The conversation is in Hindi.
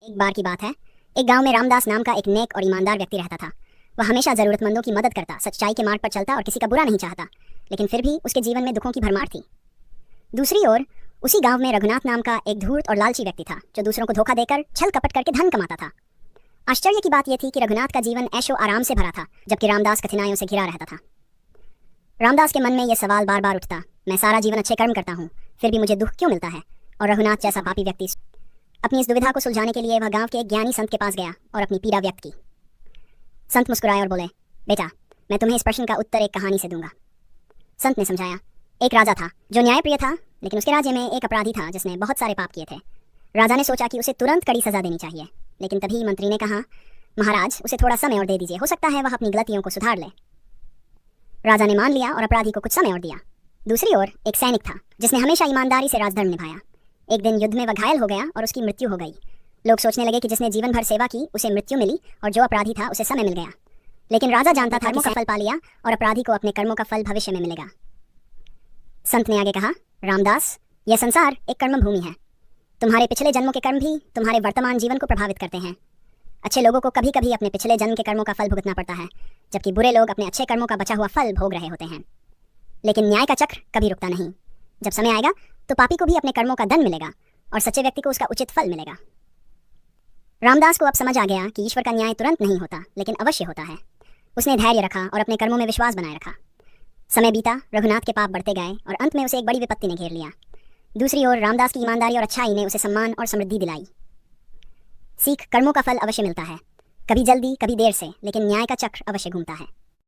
एक बार की बात है, एक गांव में रामदास नाम का एक नेक और ईमानदार व्यक्ति रहता था। वह हमेशा जरूरतमंदों की मदद करता, सच्चाई के मार्ग पर चलता और किसी का बुरा नहीं चाहता, लेकिन फिर भी उसके जीवन में दुखों की भरमार थी। दूसरी ओर उसी गांव में रघुनाथ नाम का एक धूर्त और लालची व्यक्ति था, जो दूसरों को धोखा देकर छल कपट करके धन कमाता था। आश्चर्य की बात यह थी कि रघुनाथ का जीवन ऐशो आराम से भरा था, जबकि रामदास कठिनाइयों से घिरा रहता था। रामदास के मन में यह सवाल बार बार उठता, मैं सारा जीवन अच्छे कर्म करता हूँ, फिर भी मुझे दुख क्यों मिलता है? और रघुनाथ जैसा पापी व्यक्ति। अपनी इस दुविधा को सुलझाने के लिए वह गांव के एक ज्ञानी संत के पास गया और अपनी पीड़ा व्यक्त की। संत मुस्कुराए और बोले, बेटा, मैं तुम्हें इस प्रश्न का उत्तर एक कहानी से दूंगा। संत ने समझाया, एक राजा था जो न्यायप्रिय था, लेकिन उसके राज्य में एक अपराधी था जिसने बहुत सारे पाप किए थे। राजा ने सोचा कि उसे तुरंत कड़ी सजा देनी चाहिए, लेकिन तभी मंत्री ने कहा, महाराज, उसे थोड़ा समय और दे दीजिए, हो सकता है वह अपनी गलतियों को सुधार ले। राजा ने मान लिया और अपराधी को कुछ समय और दिया। दूसरी ओर एक सैनिक था जिसने हमेशा ईमानदारी से राजधर्म निभाया। एक दिन युद्ध में वह घायल हो गया और उसकी मृत्यु हो गई। लोग सोचने लगे कि जिसने जीवन भर सेवा की उसे मृत्यु मिली और जो अपराधी था उसे समय मिल गया। लेकिन राजा जानता था कि सफल पा लिया और अपराधी को अपने कर्मों का फल भविष्य में मिलेगा। संत ने आगे कहा, रामदास, यह संसार एक कर्म भूमि है। तुम्हारे पिछले जन्मों के कर्म भी तुम्हारे वर्तमान जीवन को प्रभावित करते हैं। अच्छे लोगों को कभी कभी अपने पिछले जन्म के कर्मों का फल भुगतना पड़ता है, जबकि बुरे लोग अपने अच्छे कर्मों का बचा हुआ फल भोग रहे होते हैं। लेकिन न्याय का चक्र कभी रुकता नहीं। जब समय आएगा तो पापी को भी अपने कर्मों का दंड मिलेगा और सच्चे व्यक्ति को उसका उचित फल मिलेगा। रामदास को अब समझ आ गया कि ईश्वर का न्याय तुरंत नहीं होता, लेकिन अवश्य होता है। उसने धैर्य रखा और अपने कर्मों में विश्वास बनाए रखा। समय बीता, रघुनाथ के पाप बढ़ते गए और अंत में उसे एक बड़ी विपत्ति ने घेर लिया। दूसरी ओर रामदास की ईमानदारी और अच्छाई ने उसे सम्मान और समृद्धि दिलाई। सीख, कर्मों का फल अवश्य मिलता है, कभी जल्दी कभी देर से, लेकिन न्याय का चक्र अवश्य घूमता है।